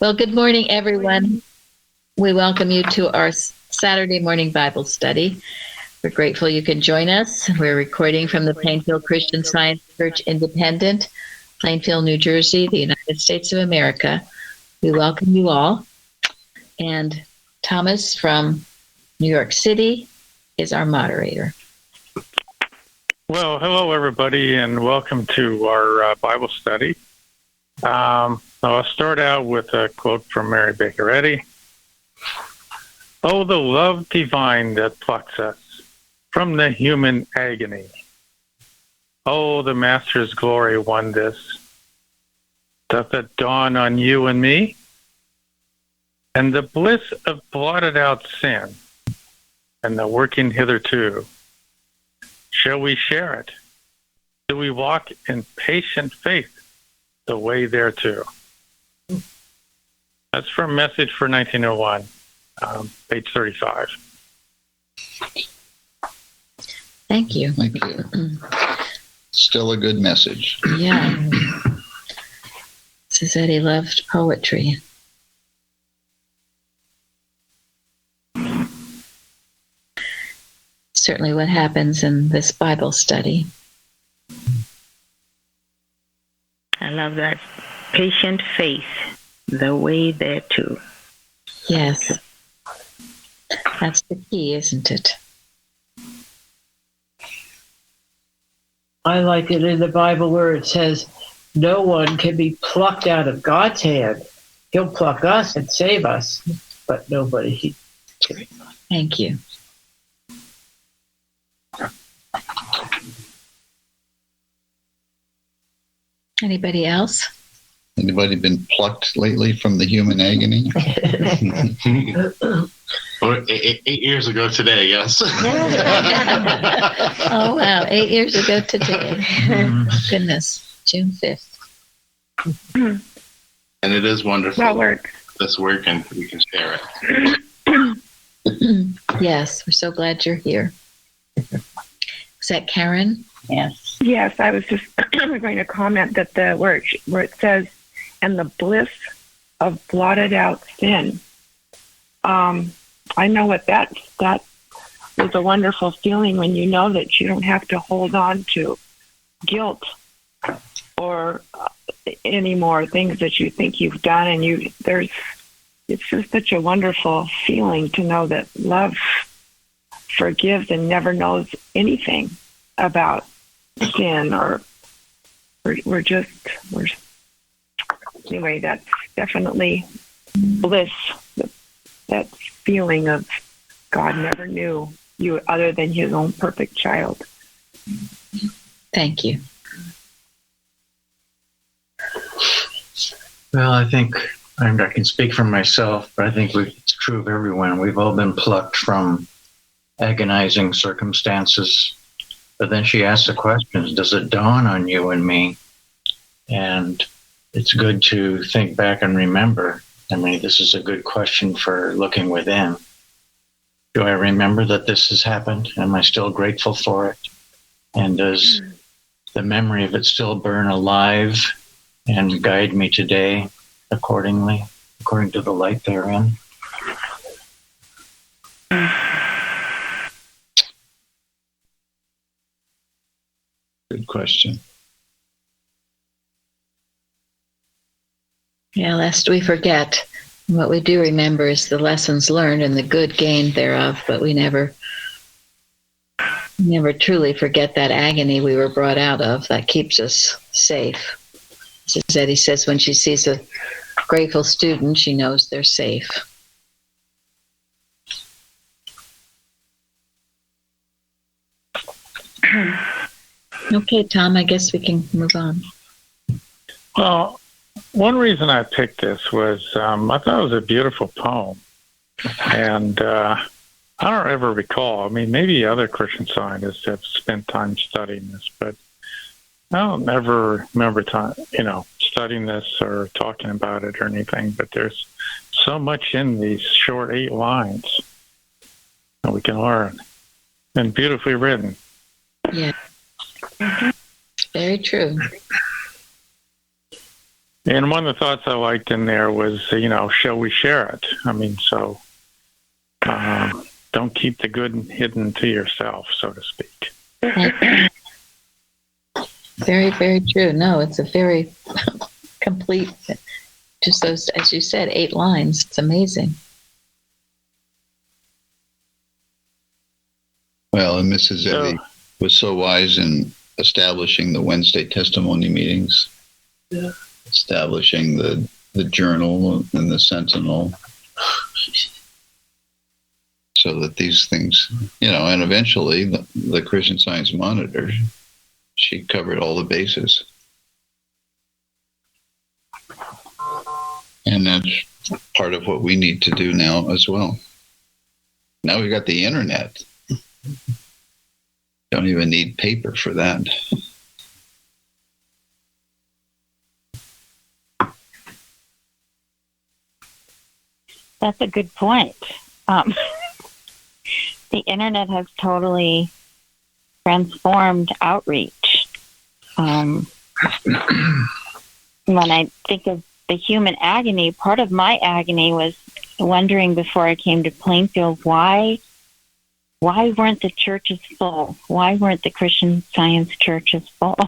Well, good morning, everyone. We welcome you to our Saturday morning Bible study. We're grateful you can join us. We're recording from the Plainfield Christian Science Church Independent, Plainfield, New Jersey, the United States of America. We welcome you all. And Thomas from New York City is our moderator. Well, hello, everybody, and welcome to our Bible study. I'll start out with a quote from Mary Baker Eddy. Oh, the love divine that plucks us from the human agony. Oh, the Master's glory won this. Doth it dawn on you and me? And the bliss of blotted out sin and the working hitherto. Shall we share it? Do we walk in patient faith the way thereto? That's from Message for 1901, page 35. Thank you. Thank you. Still a good message. Yeah. Says that he loved poetry. Certainly what happens in this Bible study. I love that. Patient faith, the way thereto. Yes. That's the key, isn't it? I like it in the Bible where it says, no one can be plucked out of God's hand. He'll pluck us and save us, but nobody can. Thank you. Anybody else? Anybody been plucked lately from the human agony? 8 years ago today, yes. Oh, wow. 8 years ago today. Goodness. June 5th. And it is wonderful. That works. This work, and we can share it. Yes, we're so glad you're here. Is that Karen? Yes. Yes, I was just going to comment that the where it says, and the bliss of blotted out sin. I know what that is, a wonderful feeling when you know that you don't have to hold on to guilt or any more things that you think you've done, and it's just such a wonderful feeling to know that love forgives and never knows anything about sin, or anyway, that's definitely bliss. That feeling of God never knew you other than his own perfect child. Thank you. Well, I think, and I can speak for myself, but I think it's true of everyone. We've all been plucked from agonizing circumstances. But then she asks the questions, does it dawn on you and me? And it's good to think back and remember. I mean, this is a good question for looking within. Do I remember that this has happened? Am I still grateful for it? And does the memory of it still burn alive and guide me today according to the light therein? Good question. Yeah, lest we forget. What we do remember is the lessons learned and the good gained thereof, but we never truly forget that agony we were brought out of. That keeps us safe. As Eddie says, when she sees a grateful student, she knows they're safe. Okay, Tom, I guess we can move on. Well, one reason I picked this was I thought it was a beautiful poem. And I don't ever recall. I mean, maybe other Christian scientists have spent time studying this, but I don't ever remember studying this or talking about it or anything. But there's so much in these short 8 lines that we can learn, and beautifully written. Yeah. Very true. And one of the thoughts I liked in there was, shall we share it? I mean, so don't keep the good hidden to yourself, so to speak. Very, very true. No, it's a very complete, just those, as you said, 8 lines. It's amazing. Well, and Mrs. Evie was so wise in establishing the Wednesday testimony meetings, establishing the journal and the Sentinel, so that these things, and eventually the Christian Science Monitor, she covered all the bases. And that's part of what we need to do now as well. Now we've got the internet. Don't even need paper for that. That's a good point. The internet has totally transformed outreach. When I think of the human agony, part of my agony was wondering before I came to Plainfield, why weren't the churches full? Why weren't the Christian Science churches full?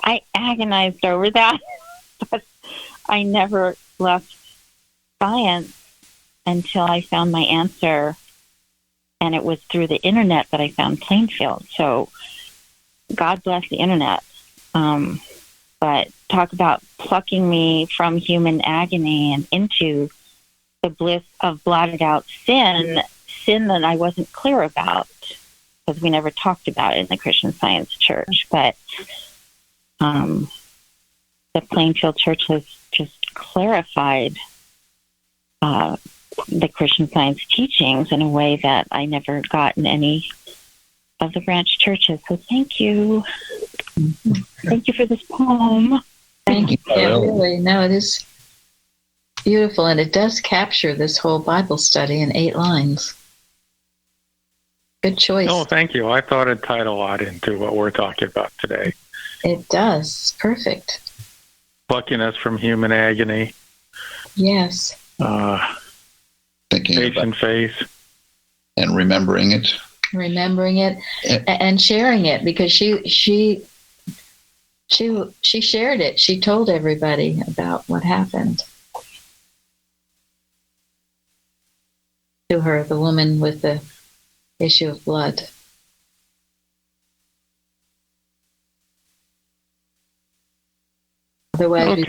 I agonized over that, but I never left science until I found my answer, and it was through the internet that I found Plainfield. So God bless the internet. But talk about plucking me from human agony and into the bliss of blotted out sin that I wasn't clear about, because we never talked about it in the Christian Science Church. But the Plainfield Church has just clarified the Christian Science teachings in a way that I never got in any of the branch churches. So thank you. Thank you for this poem. Thank you. Yeah, really. No, it is beautiful, and it does capture this whole Bible study in 8 lines. Good choice. Oh, thank you. I thought it tied a lot into what we're talking about today. It does. Perfect. Plucking us from human agony. Yes. Thinking Patient faith. And remembering it. Remembering it and sharing it, because she shared it. She told everybody about what happened to her, the woman with the issue of blood. Otherwise, we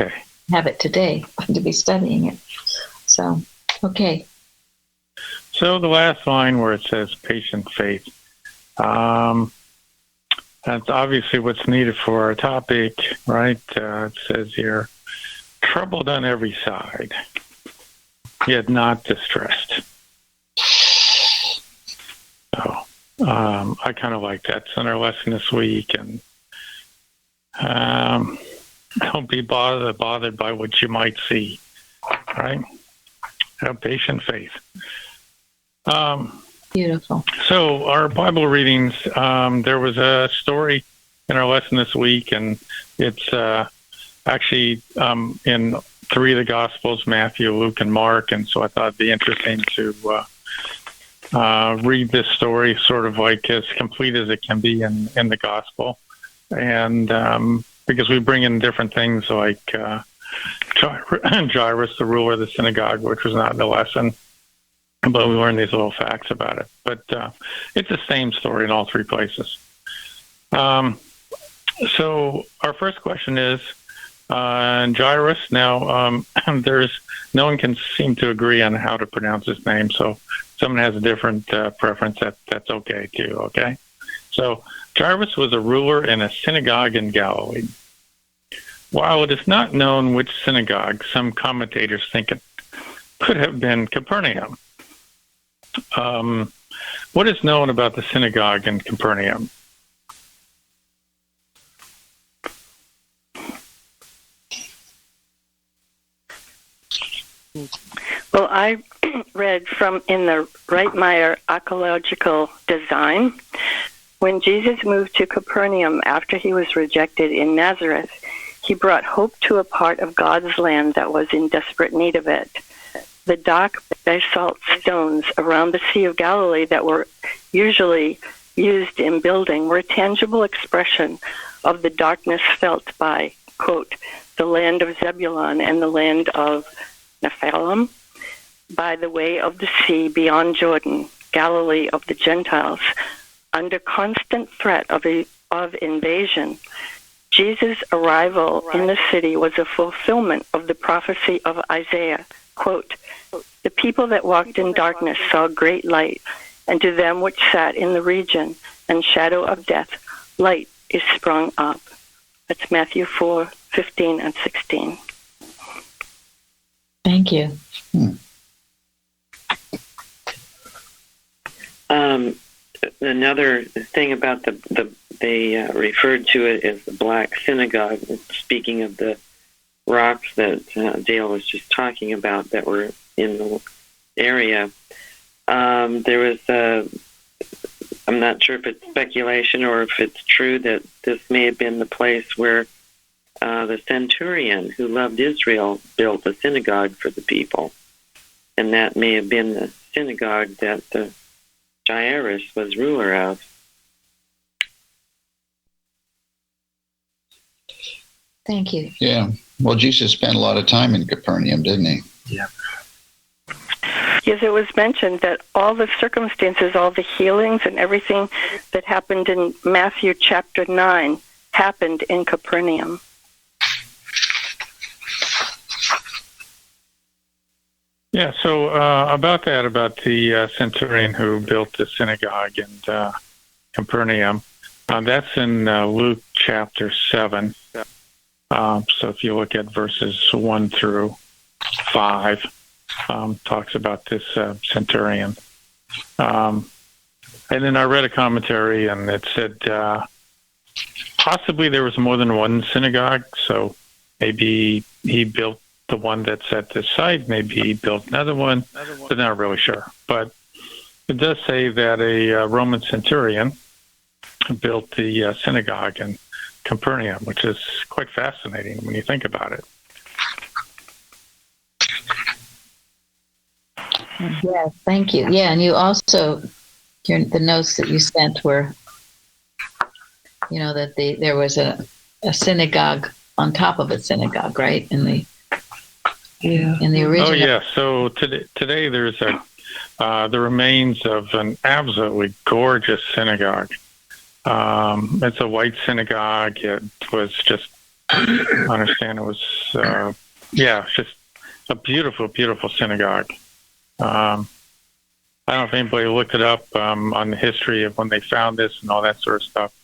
have it today to be studying it. So, okay. So the last line where it says patient faith, that's obviously what's needed for our topic, right? It says here, troubled on every side, yet not distressed. So I kind of like that. It's in our lesson this week, and don't be bothered by what you might see, right? Have patient faith. Beautiful. So our Bible readings, there was a story in our lesson this week, and it's actually in 3 of the Gospels, Matthew, Luke, and Mark, and so I thought it'd be interesting to read this story sort of like as complete as it can be in the Gospel, and because we bring in different things like Jairus, the ruler of the synagogue, which was not in the lesson, but we learned these little facts about it. But it's the same story in all 3 places. So our first question is, Jairus, now there's no one can seem to agree on how to pronounce his name, so if someone has a different preference, that's okay too, okay? So Jairus was a ruler in a synagogue in Galilee. While it is not known which synagogue, some commentators think it could have been Capernaum. What is known about the synagogue in Capernaum? Well, I read from in the Reitmeyer Archaeological Design, when Jesus moved to Capernaum after he was rejected in Nazareth, He brought hope to a part of God's land that was in desperate need of it. The dark basalt stones around the Sea of Galilee that were usually used in building were a tangible expression of the darkness felt by, quote, the land of Zebulun and the land of Nephilim, by the way of the sea beyond Jordan, Galilee of the Gentiles. Under constant threat of invasion, Jesus' arrival in the city was a fulfillment of the prophecy of Isaiah, quote, the people that walked in darkness saw great light, and to them which sat in the region and shadow of death, light is sprung up. That's Matthew 4:15 and 16. Thank you. Another thing about they referred to it as the Black Synagogue, speaking of the rocks that Dale was just talking about that were in the area. There was, I'm not sure if it's speculation or if it's true, that this may have been the place where the centurion who loved Israel built a synagogue for the people. And that may have been the synagogue that the Jairus was ruler of. Thank you. Yeah. Well, Jesus spent a lot of time in Capernaum, didn't he? Yeah. Yes, it was mentioned that all the circumstances, all the healings and everything that happened in Matthew chapter 9 happened in Capernaum. Yeah, so about the centurion who built the synagogue in Capernaum, that's in Luke chapter 7. So if you look at verses 1 through 5, talks about this centurion. And then I read a commentary, and it said possibly there was more than one synagogue, so maybe he built the one that's at this site, maybe he built another one, but not really sure. But it does say that a Roman centurion built the synagogue in Capernaum, which is quite fascinating when you think about it. Yes, thank you. Yeah, and you also, the notes that you sent were, that there was a synagogue on top of a synagogue, right? In the original. Oh yeah. So today there's the remains of an absolutely gorgeous synagogue. It's a white synagogue. It was just, I understand it was, just a beautiful, beautiful synagogue. I don't know if anybody looked it up on the history of when they found this and all that sort of stuff.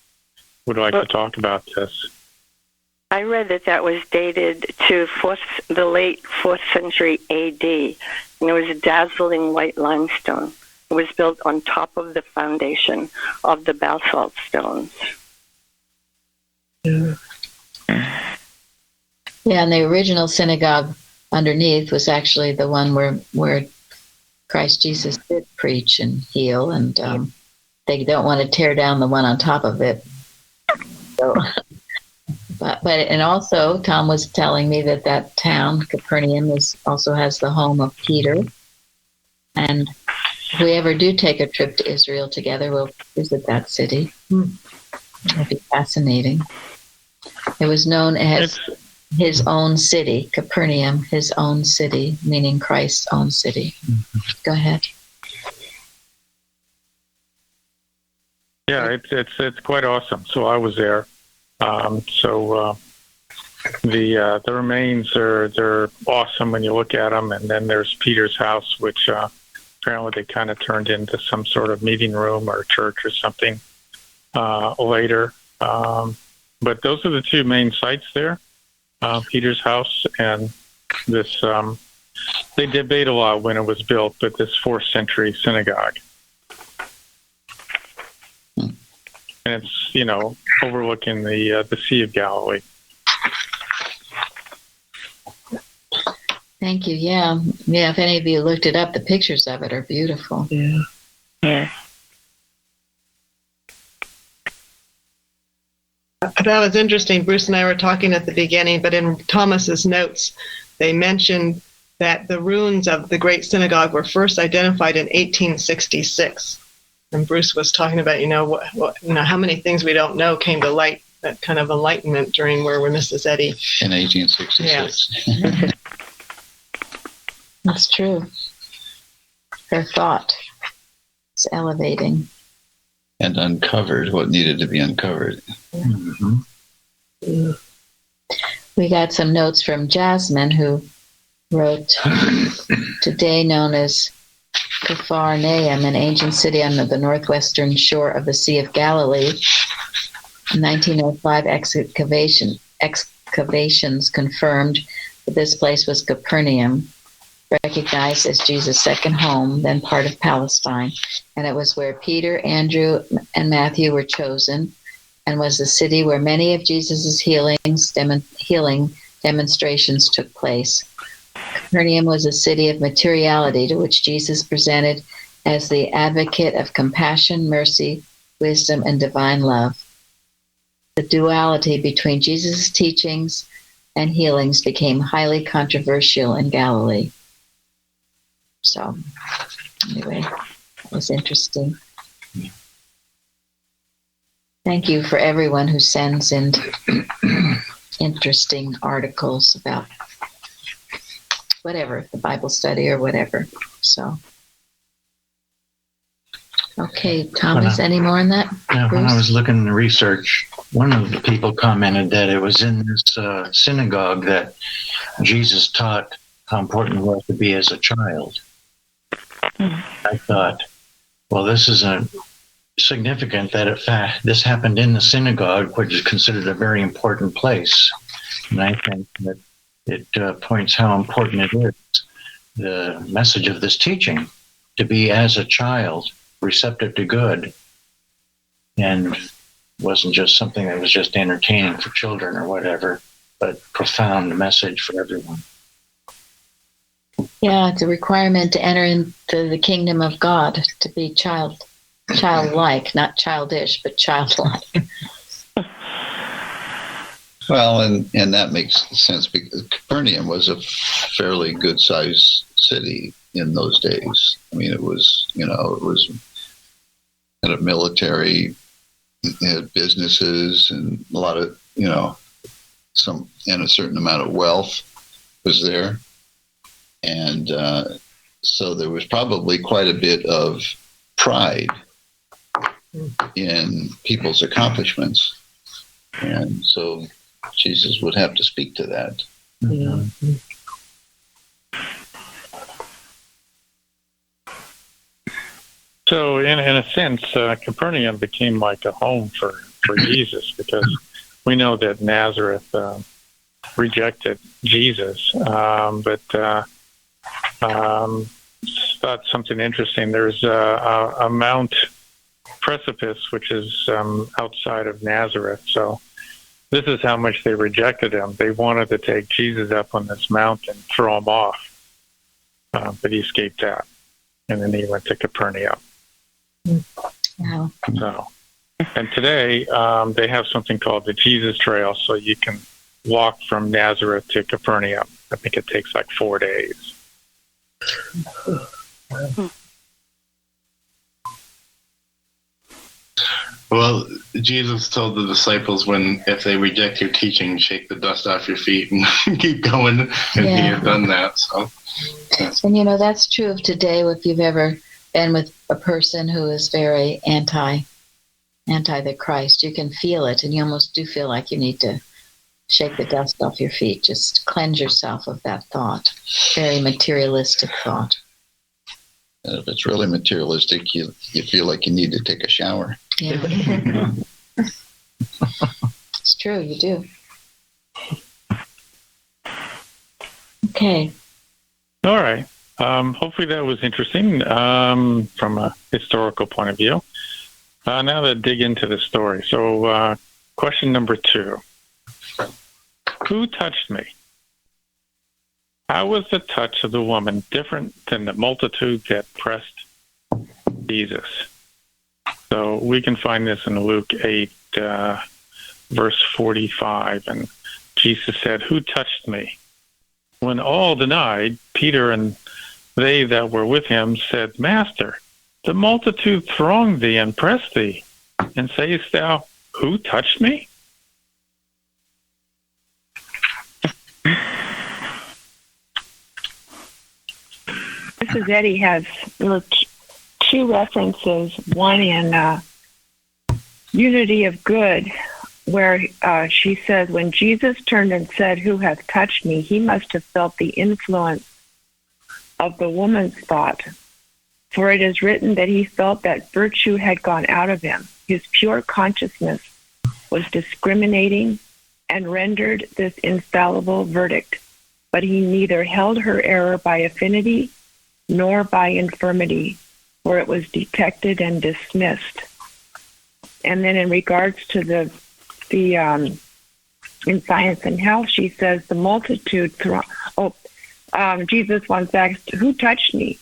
Would like to talk about this. I read that was dated to the late 4th century A.D., and it was a dazzling white limestone. It was built on top of the foundation of the basalt stones. Yeah, and the original synagogue underneath was actually the one where Christ Jesus did preach and heal, and they don't want to tear down the one on top of it. So, but and also Tom was telling me that town Capernaum also has the home of Peter, and if we ever do take a trip to Israel together, we'll visit that city. It'll be fascinating. It was known as his own city, Capernaum, his own city, meaning Christ's own city. Go ahead. Yeah, it's quite awesome. So I was there. The remains they're awesome when you look at them, and then there's Peter's house, which apparently they kind of turned into some sort of meeting room or church or something later. But those are the two main sites there, Peter's house and this. They debate a lot when it was built, but this 4th century synagogue. And it's, overlooking the Sea of Galilee. Thank you. Yeah. If any of you looked it up, the pictures of it are beautiful. Yeah. Yeah. That was interesting. Bruce and I were talking at the beginning, but in Thomas's notes, they mentioned that the ruins of the Great Synagogue were first identified in 1866. And Bruce was talking about, how many things we don't know came to light, that kind of enlightenment during where we're Mrs. Eddy. In 1866. Yes. That's true. Her thought is elevating. And uncovered what needed to be uncovered. Mm-hmm. We got some notes from Jasmine, who wrote, today known as Capharnaum, an ancient city on the northwestern shore of the Sea of Galilee. In 1905, excavations confirmed that this place was Capernaum, recognized as Jesus' second home, then part of Palestine. And it was where Peter, Andrew, and Matthew were chosen, and was the city where many of Jesus' healing demonstrations took place. Capernaum was a city of materiality to which Jesus presented as the advocate of compassion, mercy, wisdom, and divine love. The duality between Jesus' teachings and healings became highly controversial in Galilee. So, anyway, that was interesting. Thank you for everyone who sends in interesting articles about whatever, the Bible study or whatever. So, okay, Thomas, any more on that? Yeah, when I was looking at the research, one of the people commented that it was in this synagogue that Jesus taught how important it was to be as a child. I thought, well, this is significant that in fact this happened in the synagogue, which is considered a very important place. And I think that it points how important it is, the message of this teaching, to be as a child, receptive to good, and wasn't just something that was just entertaining for children or whatever, but profound message for everyone. Yeah, it's a requirement to enter into the kingdom of God, to be childlike, not childish, but childlike. Well, and that makes sense because Capernaum was a fairly good-sized city in those days. I mean, it was had a military, it had businesses, and a lot of, a certain amount of wealth was there. And so there was probably quite a bit of pride in people's accomplishments. And so Jesus would have to speak to that. Mm-hmm. So in a sense, Capernaum became like a home for Jesus, because we know that Nazareth rejected Jesus, but thought something interesting. There's a Mount Precipice, which is outside of Nazareth. So this is how much they rejected him. They wanted to take Jesus up on this mountain, throw him off, but he escaped that, and then he went to Capernaum. Wow. So, and today they have something called the Jesus Trail, so you can walk from Nazareth to Capernaum. I think it takes like 4 days. Well, Jesus told the disciples if they reject your teaching, shake the dust off your feet and keep going. And he had done that. So, and that's true of today. If you've ever been with a person who is very anti the Christ, you can feel it, and you almost do feel like you need to shake the dust off your feet, just cleanse yourself of that thought, very materialistic thought. And if it's really materialistic, you feel like you need to take a shower. Yeah. It's true, you do. Okay. All right. Hopefully that was interesting from a historical point of view. Now to dig into the story. So question number 2. Who touched me? How was the touch of the woman different than the multitude that pressed Jesus? So we can find this in Luke 8, verse 45. And Jesus said, "Who touched me?" When all denied, Peter and they that were with him said, "Master, the multitude throng thee and press thee, and sayest thou, Who touched me?" Mrs. Eddy has two references, one in Unity of Good, where she says, when Jesus turned and said, "Who hath touched me?" he must have felt the influence of the woman's thought. For it is written that he felt that virtue had gone out of him. His pure consciousness was discriminating and rendered this infallible verdict. But he neither held her error by affinity nor by infirmity, for it was detected and dismissed. And then in regards to the in Science and Health, she says the multitude. Jesus once asked, "Who touched me?"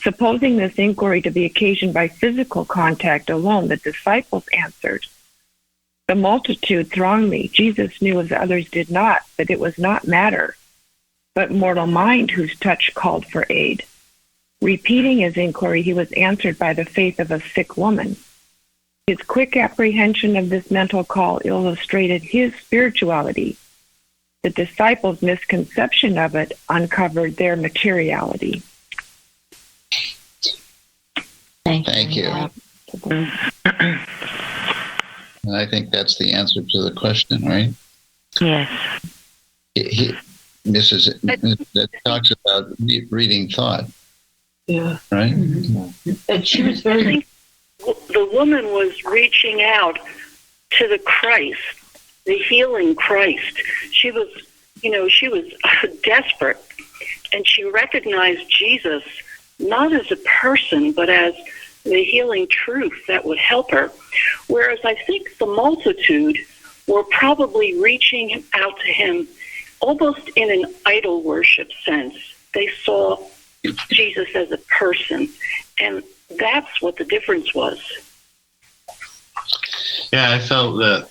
Supposing this inquiry to be occasioned by physical contact alone, the disciples answered, "The multitude thronged me." Jesus knew, as others did not, that it was not matter, but mortal mind whose touch called for aid. Repeating his inquiry, he was answered by the faith of a sick woman. His quick apprehension of this mental call illustrated his spirituality. The disciples' misconception of it uncovered their materiality. Thank you. And I think that's the answer to the question, right? Yes. That talks about reading thought. Yeah. Right? Mm-hmm. And she was very... The woman was reaching out to the Christ, the healing Christ. She was desperate, and she recognized Jesus not as a person, but as the healing truth that would help her. Whereas I think the multitude were probably reaching out to him almost in an idol worship sense. They saw Jesus as a person, and that's what the difference was. Yeah, I felt that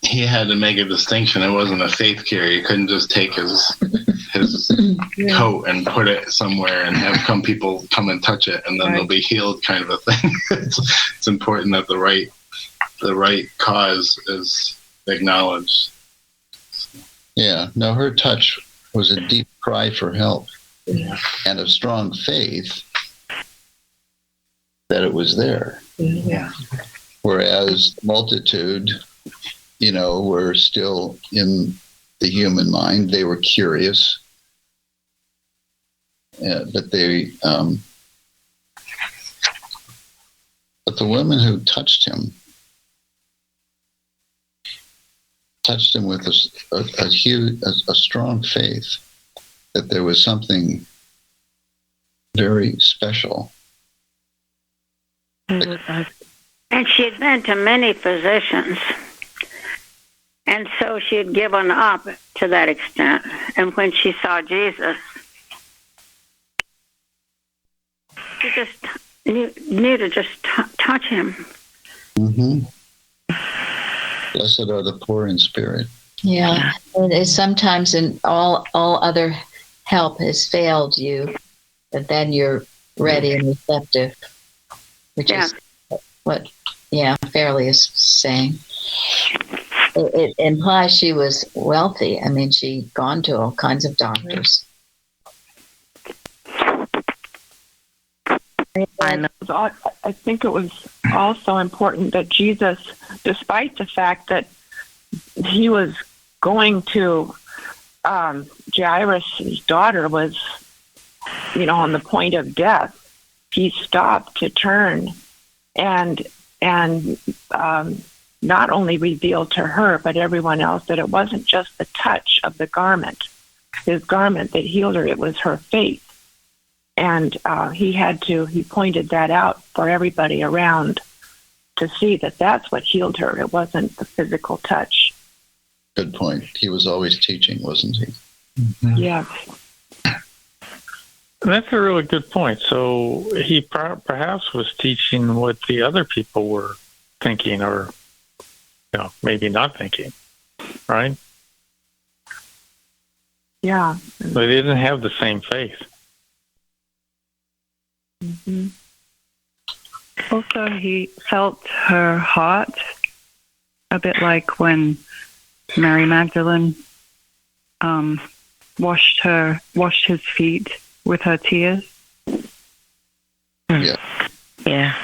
he had to make a distinction. It wasn't a faith cure. He couldn't just take his coat and put it somewhere and have people come and touch it, and then they'll be healed, kind of a thing. It's important that the right cause is acknowledged. Yeah. No, her touch was a deep cry for help and a strong faith that it was there. Yeah. Whereas the multitude, were still in the human mind. They were curious, but but the woman who touched him with a strong faith that there was something very special. And she had been to many physicians. And so she had given up to that extent. And when she saw Jesus, she just knew to just touch him. Mm-hmm. Blessed are the poor in spirit. Yeah. It is sometimes in all other help has failed you, but then you're ready and receptive, which is what Fairley is saying. It implies she was wealthy. I mean, she'd gone to all kinds of doctors. I think it was also important that Jesus, despite the fact that he was going to Jairus' daughter was, on the point of death, he stopped to turn and not only revealed to her, but everyone else, that it wasn't just the touch of the garment, his garment, that healed her. It was her faith. And he pointed that out for everybody around to see that that's what healed her. It wasn't the physical touch. Good point. He was always teaching, wasn't he? Mm-hmm. Yeah. That's a really good point. So he perhaps was teaching what the other people were thinking or maybe not thinking, right? Yeah. They didn't have the same faith. Mm-hmm. Also, he felt her heart, a bit like when Mary Magdalene washed his feet with her tears. Yeah.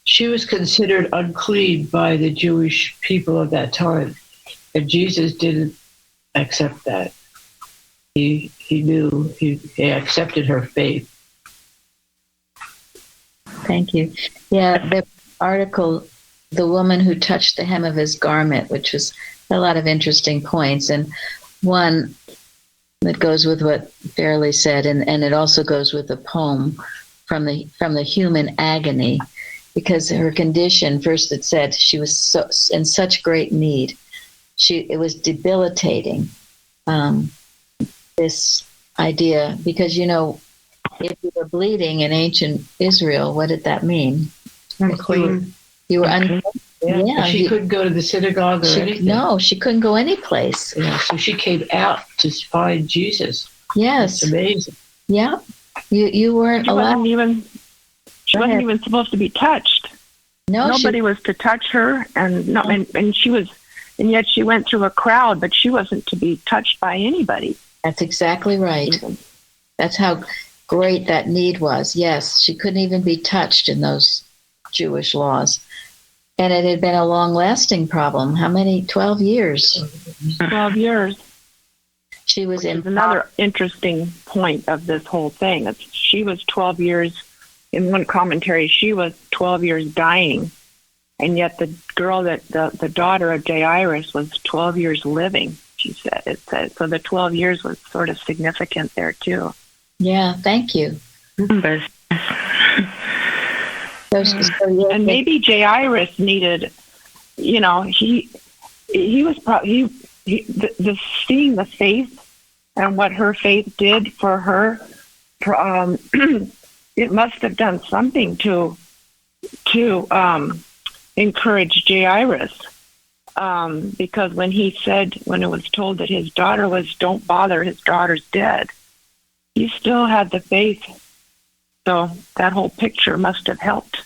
She was considered unclean by the Jewish people of that time, and Jesus didn't accept that. He knew, he accepted her faith. Thank you. Yeah, the article, The Woman Who Touched the Hem of His Garment, which was a lot of interesting points, and one that goes with what Fairley said, and it also goes with the poem from the human agony, because her condition, first it said she was so in such great need. It was debilitating, this idea, because if you were bleeding in ancient Israel, what did that mean? Unclean. You were unclean. Yeah, she couldn't go to the synagogue or anything. No, she couldn't go any place. Yeah, so she came out to find Jesus. Yes. It's amazing. Yeah. You weren't allowed. She wasn't even supposed to be touched. No, nobody was to touch her, and yet she went through a crowd, but she wasn't to be touched by anybody. That's exactly right. That's how great that need was. Yes, she couldn't even be touched in those Jewish laws. And it had been a long-lasting problem. How many? 12 years. 12 years. She was in another interesting point of this whole thing. She was 12 years, in one commentary, she was 12 years dying. And yet the girl, the daughter of Jairus, was 12 years living, she said. It said. So the 12 years was sort of significant there, too. Yeah, thank you. And maybe Jairus needed, he was probably the seeing the faith and what her faith did for her. It must have done something to encourage Jairus, because when it was told that his daughter don't bother, his daughter's dead, he still had the faith. So that whole picture must have helped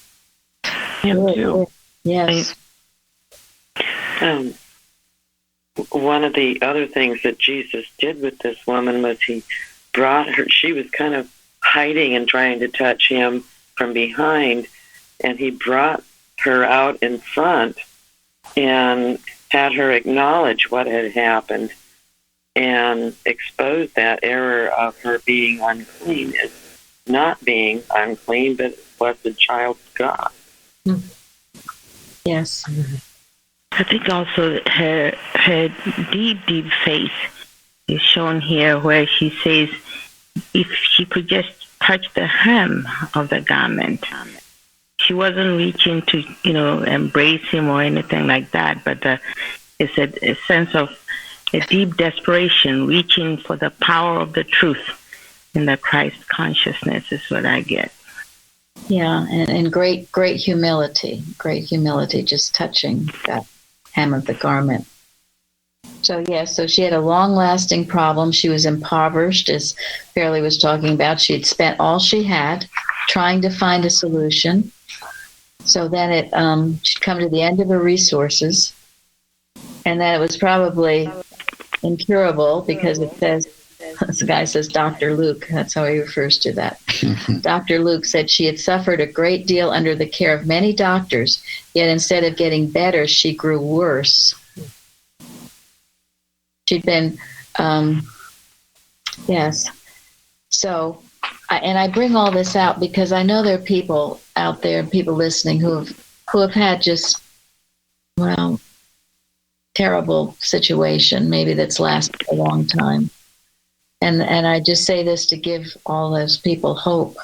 him too. Yes. One of the other things that Jesus did with this woman was he brought her. She was kind of hiding and trying to touch him from behind, and he brought her out in front and had her acknowledge what had happened and expose that error of her being unclean as not being unclean, but blessed child of God. Yes. I think also her deep faith is shown here, where she says if she could just touch the hem of the garment. She wasn't reaching to, embrace him or anything like that, but it's a sense of a deep desperation, reaching for the power of the truth in the Christ consciousness is what I get. Yeah, and great humility, just touching that hem of the garment. So she had a long-lasting problem. She was impoverished, as Fairley was talking about. She had spent all she had trying to find a solution. So then she'd come to the end of her resources, and then it was probably incurable, because it says, this guy says Dr. Luke, that's how he refers to that. Dr. Luke said she had suffered a great deal under the care of many doctors, yet instead of getting better, she grew worse. She'd been, yes. So, I bring all this out because I know there are people out there, people listening who have had just, terrible situation, maybe that's lasted a long time. And I just say this to give all those people hope,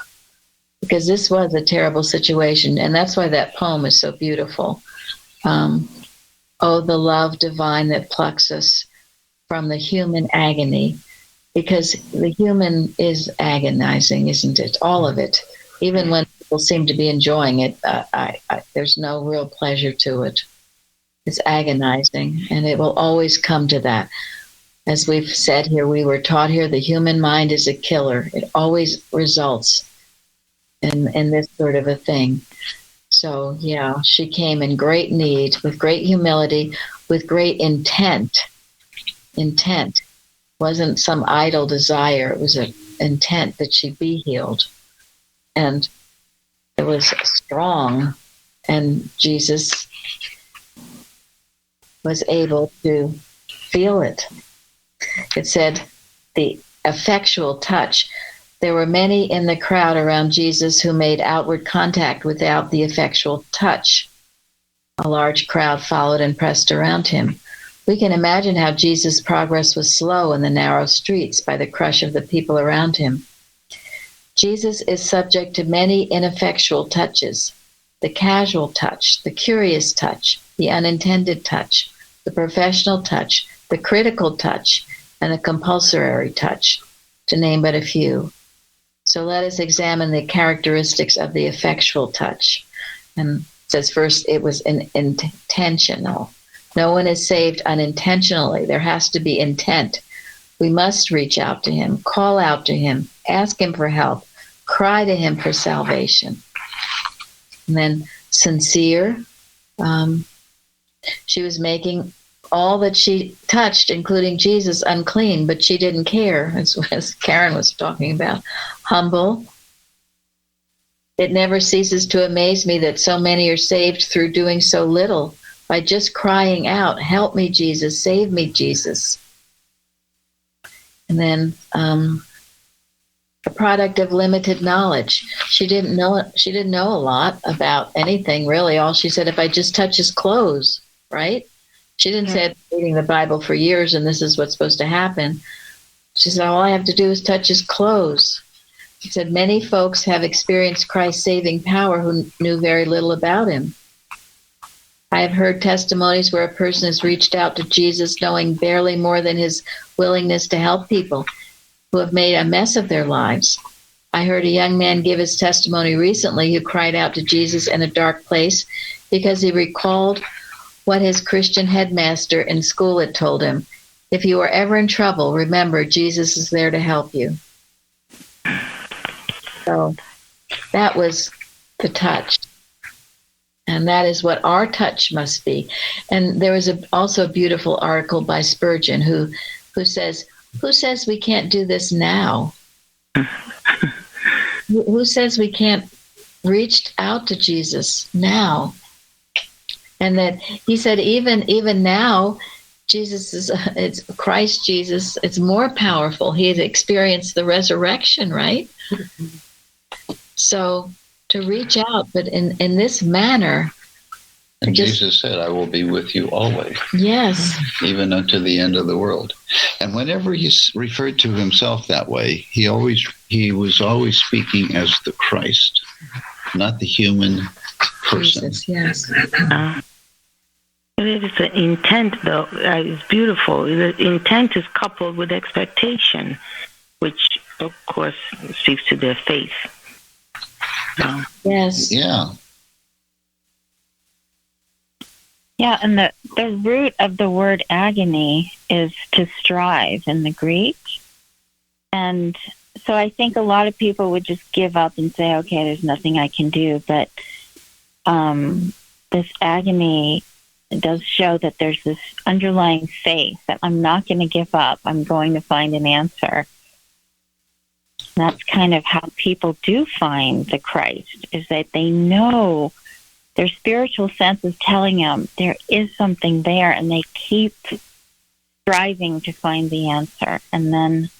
because this was a terrible situation, and that's why that poem is so beautiful. Oh, the love divine that plucks us from the human agony, because the human is agonizing, isn't it? All of it. Even when people seem to be enjoying it. There's no real pleasure to it. It's agonizing, and it will always come to that. As we've said here, we were taught here, the human mind is a killer. It always results in this sort of a thing. So, yeah, she came in great need, with great humility, with great intent. Intent. Wasn't some idle desire. It was an intent that she be healed. And it was strong. And Jesus was able to feel it. It said the effectual touch. There were many in the crowd around Jesus who made outward contact without the effectual touch. A large crowd followed and pressed around him. We can imagine how Jesus' progress was slow in the narrow streets by the crush of the people around him. Jesus is subject to many ineffectual touches: the casual touch, the curious touch, the unintended touch, the professional touch, the critical touch, and the compulsory touch, to name but a few. So let us examine the characteristics of the effectual touch. And it says first, it was intentional. No one is saved unintentionally. There has to be intent. We must reach out to him, call out to him, ask him for help, cry to him for salvation. And then sincere. She was making all that she touched, including Jesus, unclean, but she didn't care, as Karen was talking about. Humble. It never ceases to amaze me that so many are saved through doing so little, by just crying out, "Help me, Jesus, save me, Jesus." And then a product of limited knowledge. She didn't know a lot about anything, really. All she said, if I just touch his clothes, right? She didn't say, I've been reading the Bible for years and this is what's supposed to happen. She said, all I have to do is touch his clothes. She said, many folks have experienced Christ's saving power who knew very little about him. I have heard testimonies where a person has reached out to Jesus knowing barely more than his willingness to help people who have made a mess of their lives. I heard a young man give his testimony recently who cried out to Jesus in a dark place because he recalled what his Christian headmaster in school had told him. If you are ever in trouble, remember, Jesus is there to help you. So that was the touch. And that is what our touch must be. And there was also a beautiful article by Spurgeon who says, who says we can't do this now? Who says we can't reach out to Jesus now? And that he said, even now, Jesus it's Christ Jesus, it's more powerful. He had experienced the resurrection, right? So to reach out, but in this manner. And Jesus said, I will be with you always. Yes. Even unto the end of the world. And whenever he referred to himself that way, he was always speaking as the Christ, not the human person. Jesus, yes. It is the intent, though. It's beautiful. The intent is coupled with expectation, which, of course, speaks to their faith. Yes. Yeah. Yeah, and the root of the word agony is to strive in the Greek. And so I think a lot of people would just give up and say, okay, there's nothing I can do. But this agony does show that there's this underlying faith that I'm not going to give up. I'm going to find an answer. And that's kind of how people do find the Christ, is that they know their spiritual sense is telling them there is something there, and they keep striving to find the answer, and then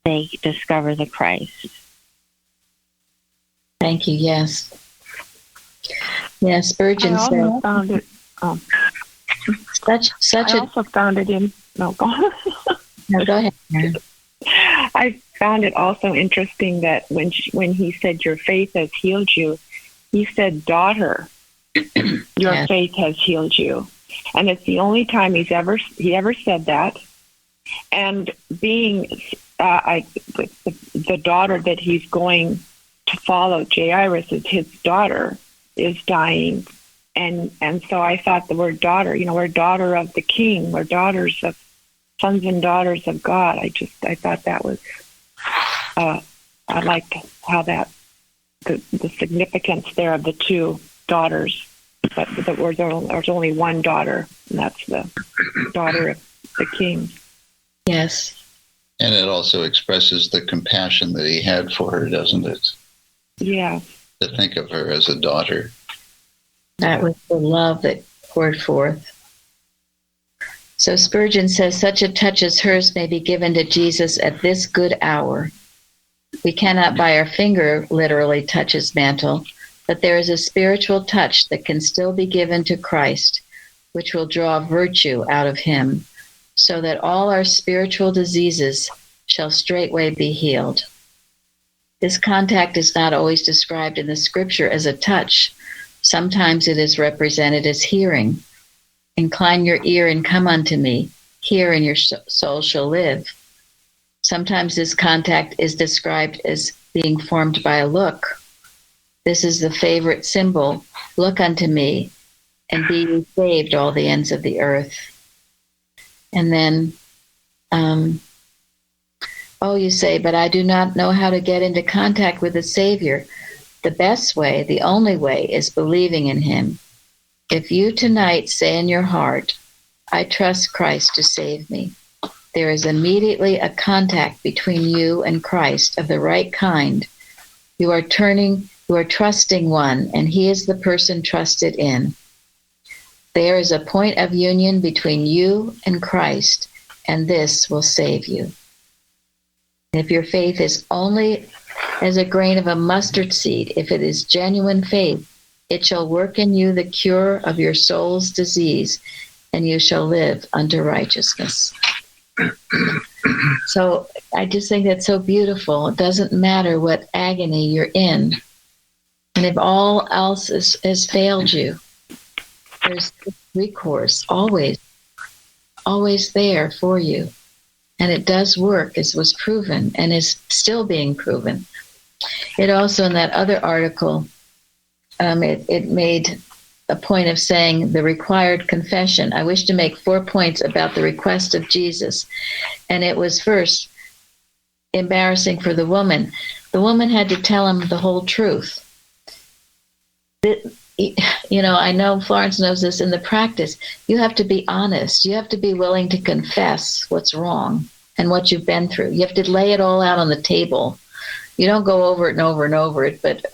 they discover the Christ. Thank you. Yes. Yes, Spurgeon said. I also found it. I also found it in. No, go on. No, go ahead, Karen. I found it also interesting that when he said, "Your faith has healed you," he said, "Daughter, your faith has healed you," and it's the only time he ever said that. And being the daughter that he's going to follow Jairus as his daughter is dying. And so I thought the word daughter, we're daughter of the King. We're daughters of sons and daughters of God. I thought that was, I liked how that, the significance there of the two daughters, but there's only one daughter, and that's the daughter of the King. Yes. And it also expresses the compassion that he had for her, doesn't it? Yeah. To think of her as a daughter. That was the love that poured forth. So Spurgeon says, such a touch as hers may be given to Jesus at this good hour. We cannot by our finger literally touch his mantle, but there is a spiritual touch that can still be given to Christ, which will draw virtue out of him, so that all our spiritual diseases shall straightway be healed. This contact is not always described in the scripture as a touch. Sometimes it is represented as hearing. Incline your ear and come unto me. Hear and your soul shall live. Sometimes this contact is described as being formed by a look. This is the favorite symbol. Look unto me and be ye saved, all the ends of the earth. And then, you say, but I do not know how to get into contact with the Savior. The best way, the only way, is believing in him. If you tonight say in your heart, I trust Christ to save me, there is immediately a contact between you and Christ of the right kind. You are trusting one, and he is the person trusted in. There is a point of union between you and Christ, and this will save you. If your faith is only as a grain of a mustard seed, if it is genuine faith, it shall work in you the cure of your soul's disease, and you shall live unto righteousness. So I just think that's so beautiful. It doesn't matter what agony you're in. And if all else has failed you, there's recourse, always there for you. And it does work, as was proven, and is still being proven. It also, in that other article, it made a point of saying the required confession. I wish to make 4 points about the request of Jesus. And it was first, embarrassing for the woman. The woman had to tell him the whole truth. I know Florence knows this in the practice. You have to be honest. You have to be willing to confess what's wrong and what you've been through. You have to lay it all out on the table. You don't go over it and over and over it, but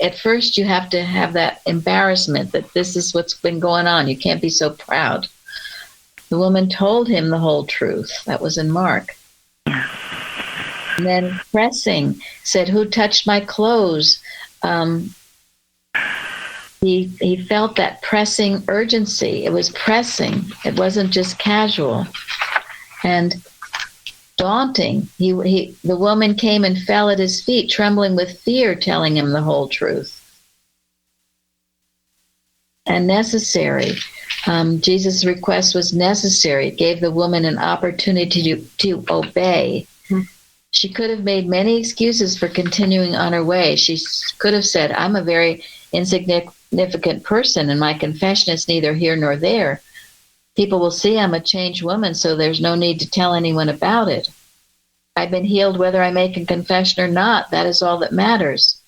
at first you have to have that embarrassment that this is what's been going on. You can't be so proud. The woman told him the whole truth. That was in Mark. And then pressing, said, who touched my clothes? He felt that pressing urgency. It was pressing. It wasn't just casual. And daunting. The woman came and fell at his feet, trembling with fear, telling him the whole truth. And necessary. Jesus' request was necessary. It gave the woman an opportunity to obey. She could have made many excuses for continuing on her way. She could have said, I'm a very insignificant person, and my confession is neither here nor there. People will see I'm a changed woman, so there's no need to tell anyone about it. I've been healed whether I make a confession or not. That is all that matters.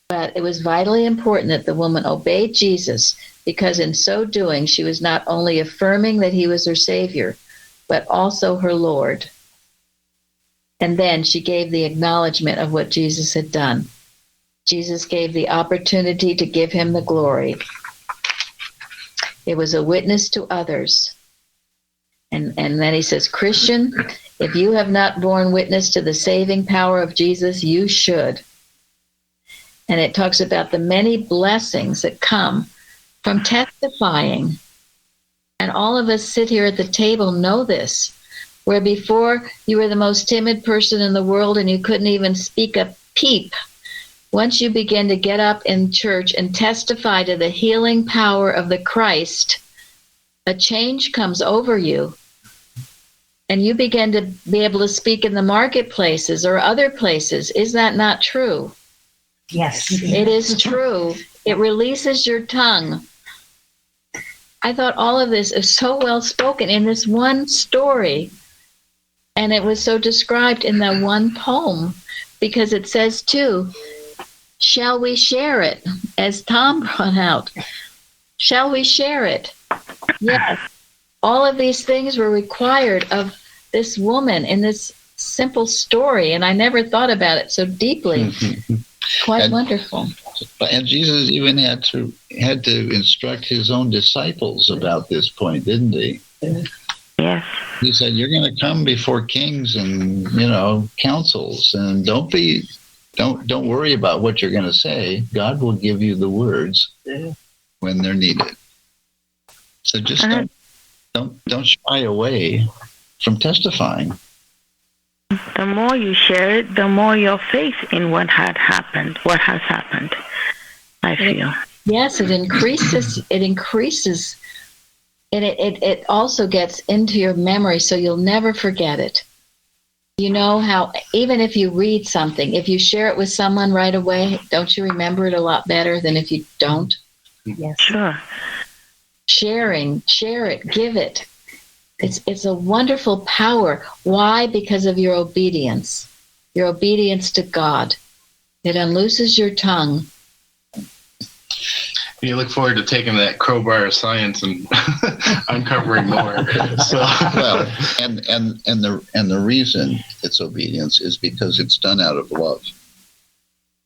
But it was vitally important that the woman obeyed Jesus, because in so doing, she was not only affirming that he was her Savior, but also her Lord. And then she gave the acknowledgement of what Jesus had done. Jesus gave the opportunity to give him the glory. It was a witness to others. And then he says, Christian, if you have not borne witness to the saving power of Jesus, you should. And it talks about the many blessings that come from testifying. And all of us sit here at the table know this, where before you were the most timid person in the world and you couldn't even speak a peep. Once you begin to get up in church and testify to the healing power of the Christ, a change comes over you. And you begin to be able to speak in the marketplaces or other places. Is that not true? Yes. It is true. It releases your tongue. I thought all of this is so well spoken in this one story. And it was so described in that one poem, because it says, too, shall we share it? As Tom brought out, shall we share it? Yes. All of these things were required of this woman in this simple story, and I never thought about it so deeply. Quite wonderful. And Jesus even had to instruct his own disciples about this point, didn't he? Yes. He said, "You're going to come before kings and councils, and don't worry about what you're going to say. God will give you the words when they're needed. So just don't shy away from testifying." The more you share it, the more your faith in what has happened, I feel. Yes, it increases. It increases. And it also gets into your memory, so you'll never forget it. You know how, even if you read something, if you share it with someone right away, don't you remember it a lot better than if you don't? Yes. Sure. Share it, give it. It's a wonderful power. Why? Because of your obedience to God. It unlooses your tongue. You look forward to taking that crowbar of science and uncovering more. So. Well, and the reason it's obedience is because it's done out of love.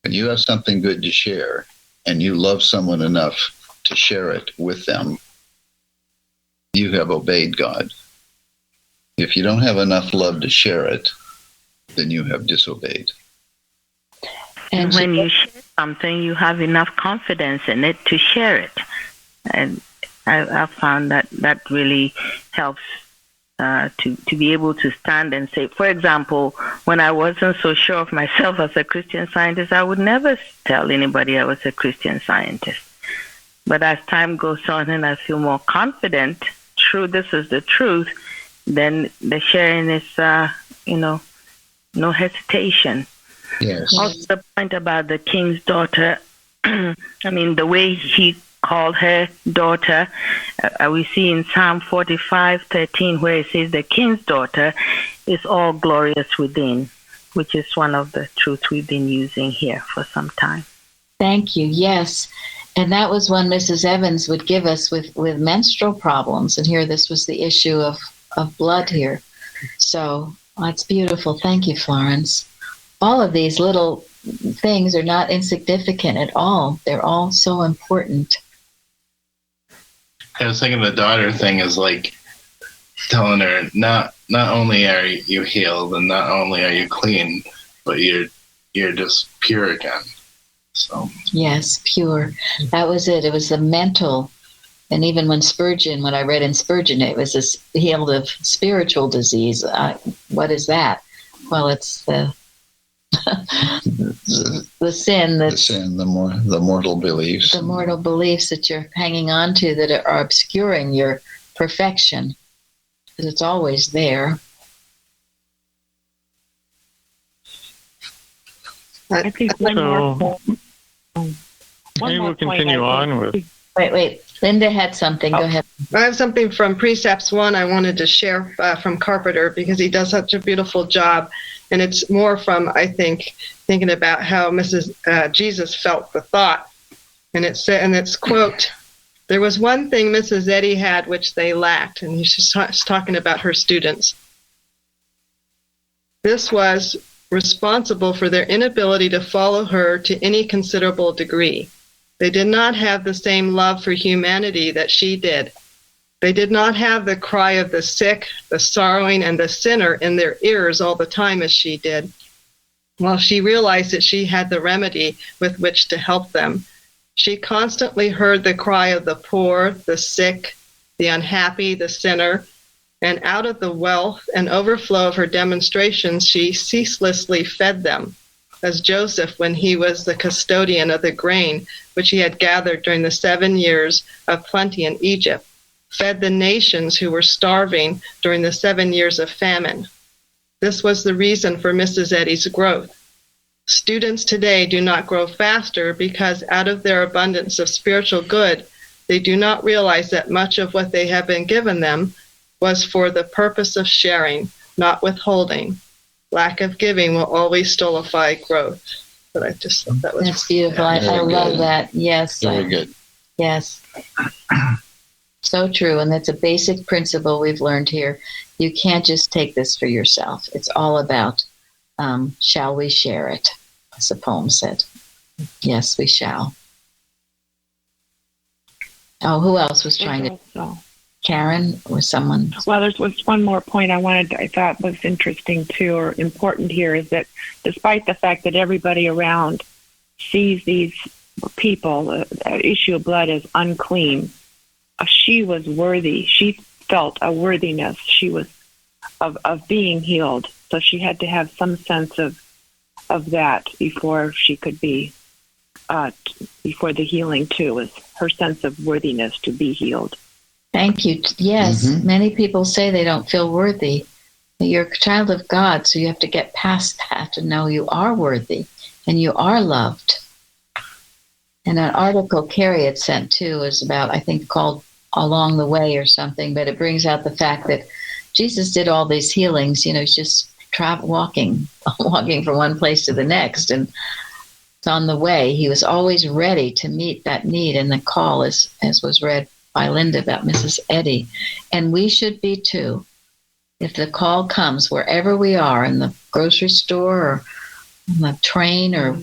When you have something good to share and you love someone enough to share it with them, you have obeyed God. If you don't have enough love to share it, then you have disobeyed. And when you share something, you have enough confidence in it to share it. And I found that really helps to be able to stand and say, for example, when I wasn't so sure of myself as a Christian Scientist, I would never tell anybody I was a Christian Scientist. But as time goes on and I feel more confident, this is the truth, then the sharing is, no hesitation. Yes. Also, the point about the king's daughter, the way he called her daughter, we see in Psalm 45:13, where it says the king's daughter is all glorious within, which is one of the truths we've been using here for some time. Thank you. Yes. And that was one Mrs. Evans would give us with menstrual problems. And here this was the issue of blood here. So that's beautiful. Thank you, Florence. All of these little things are not insignificant at all. They're all so important. I was thinking the daughter thing is like telling her not only are you healed and not only are you clean, but you're just pure again. So yes, pure. That was it. It was the mental. And even when I read in Spurgeon, it was healed of spiritual disease. What is that? Well, it's the sin, the mortal beliefs. The mortal beliefs that you're hanging on to that are obscuring your perfection. Because it's always there. I think one more maybe we'll continue on with... Wait. Linda had something. Go ahead. I have something from Precepts 1 I wanted to share from Carpenter because he does such a beautiful job. And it's more from, I think, thinking about how Jesus felt the thought. And it's quote, "There was one thing Mrs. Eddy had which they lacked." And he's just talking about her students. "This was responsible for their inability to follow her to any considerable degree. They did not have the same love for humanity that she did. They did not have the cry of the sick, the sorrowing, and the sinner in their ears all the time as she did. While she realized that she had the remedy with which to help them, she constantly heard the cry of the poor, the sick, the unhappy, the sinner, and out of the wealth and overflow of her demonstrations, she ceaselessly fed them, as Joseph when he was the custodian of the grain which he had gathered during the 7 years of plenty in Egypt, fed the nations who were starving during the 7 years of famine. This was the reason for Mrs. Eddy's growth. Students today do not grow faster because out of their abundance of spiritual good, they do not realize that much of what they have been given them was for the purpose of sharing, not withholding. Lack of giving will always stultify growth. But I just thought that was... That's beautiful. I love that. Yes. Very good. Yes. So true. And that's a basic principle we've learned here. You can't just take this for yourself. It's all about, shall we share it? As the poem said. Yes, we shall. Oh, who else was trying to... Karen or someone? Well, there was one more point I thought was interesting too, or important here, is that despite the fact that everybody around sees these people, the issue of blood, as unclean, she was worthy. She felt a worthiness. She was of being healed. So she had to have some sense of that before she could be, before the healing too, was her sense of worthiness to be healed. Thank you. Yes, many people say they don't feel worthy. You're a child of God, so you have to get past that to know you are worthy and you are loved. And an article Carrie had sent too is about, I think, called Along the Way or something, but it brings out the fact that Jesus did all these healings. He's just walking from one place to the next, and it's on the way. He was always ready to meet that need and the call, as was read by Linda about Mrs. Eddy. And we should be too. If the call comes, wherever we are, in the grocery store or on the train or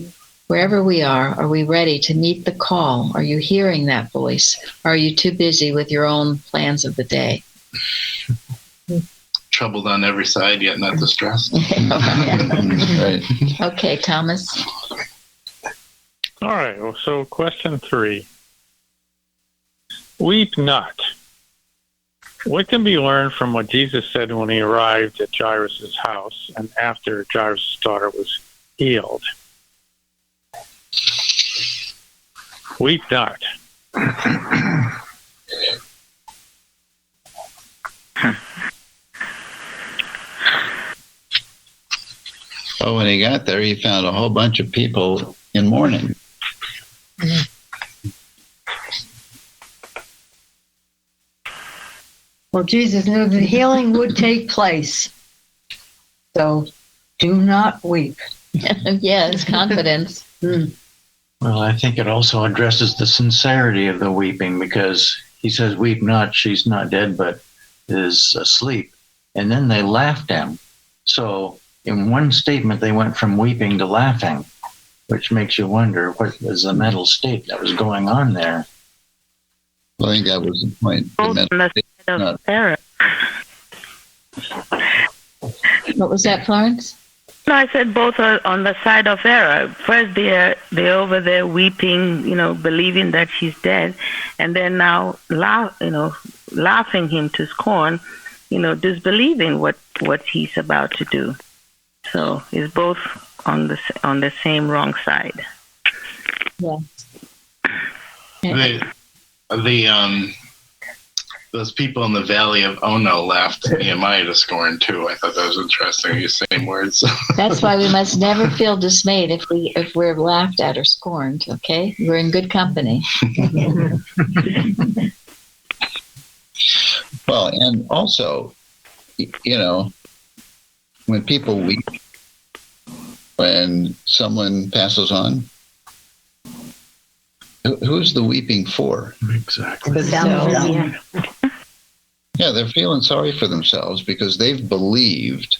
wherever we are we ready to meet the call? Are you hearing that voice? Or are you too busy with your own plans of the day? Troubled on every side, yet not distressed. Right. Okay, Thomas. All right. Well, so question 3. Weep not. What can be learned from what Jesus said when he arrived at Jairus' house and after Jairus' daughter was healed? Weep not. Oh, when he got there, he found a whole bunch of people in mourning. Well, Jesus knew that healing would take place. So do not weep. Yes, confidence. Well, I think it also addresses the sincerity of the weeping, because he says, weep not, she's not dead, but is asleep. And then they laughed at him. So in one statement, they went from weeping to laughing, which makes you wonder what was the mental state that was going on there. Well, I think that was the point. What was that, Florence? No, I said both are on the side of error. First, they're over there weeping, believing that she's dead, and then now, laughing him to scorn, disbelieving what he's about to do. So it's both on the same wrong side. Yeah. Those people in the Valley of Ono laughed Nehemiah to scorn too. I thought that was interesting. Use same words. That's why we must never feel dismayed if we're laughed at or scorned. Okay, we're in good company. Well, and also, when people weep, when someone passes on, who's the weeping for? Exactly. Yeah, they're feeling sorry for themselves because they've believed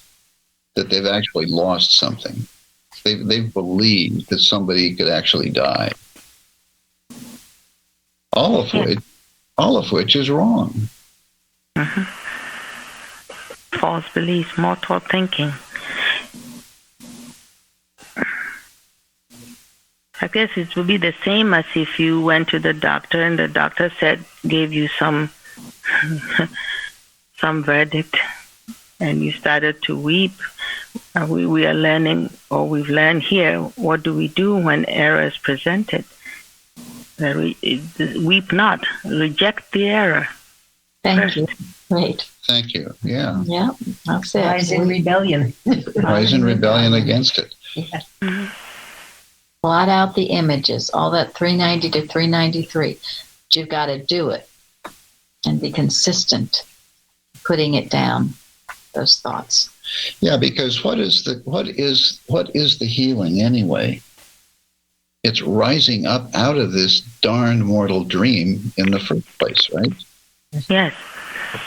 that they've actually lost something. They've believed that somebody could actually die. All of which is wrong. False beliefs, mortal thinking. I guess it would be the same as if you went to the doctor and the doctor gave you some verdict, and you started to weep. We are learning, or we've learned here, what do we do when error is presented? That weep not, reject the error. Thank you. Great. Thank you. Yeah. Yeah, that's it. Rise in rebellion. Rise in rebellion against it. Yeah. Blot out the images, all that 390 to 393. But you've got to do it and be consistent, putting it down, those thoughts. Yeah, because what is the healing anyway? It's rising up out of this darn mortal dream in the first place, right? Yes.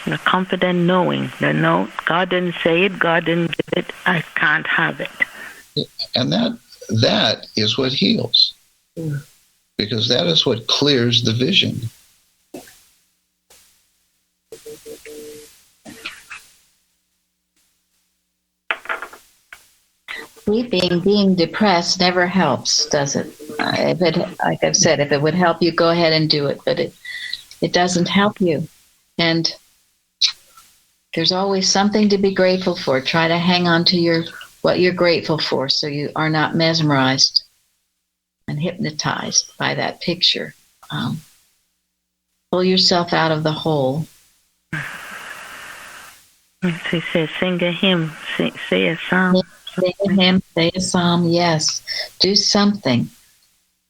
The confident knowing that no, God didn't say it, God didn't give it, I can't have it. And that is what heals. Because that is what clears the vision. Being depressed never helps, does it? Like I've said, if it would help you, go ahead and do it. But it doesn't help you. And there's always something to be grateful for. Try to hang on to what you're grateful for, so you are not mesmerized and hypnotized by that picture. Pull yourself out of the hole. They say, sing a hymn, say a psalm. Say a hymn, say a psalm, yes. Do something.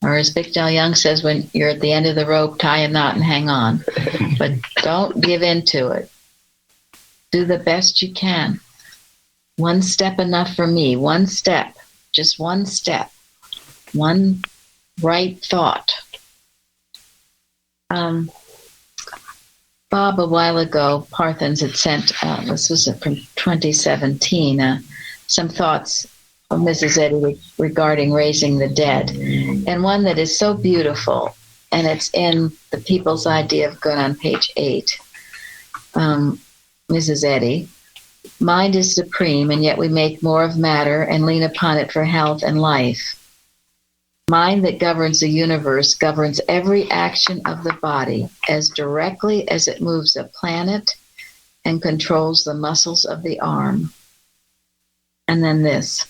Or as Victor Young says, when you're at the end of the rope, tie a knot and hang on. But don't give in to it. Do the best you can. One step enough for me. One step. Just one step. One right thought. Bob, a while ago, Parthens had sent, this was from 2017, some thoughts of Mrs. Eddy regarding raising the dead. And one that is so beautiful, and it's in The People's Idea of Good on page 8. Mrs. Eddy, mind is supreme, and yet we make more of matter and lean upon it for health and life. Mind that governs the universe governs every action of the body as directly as it moves a planet and controls the muscles of the arm. And then this,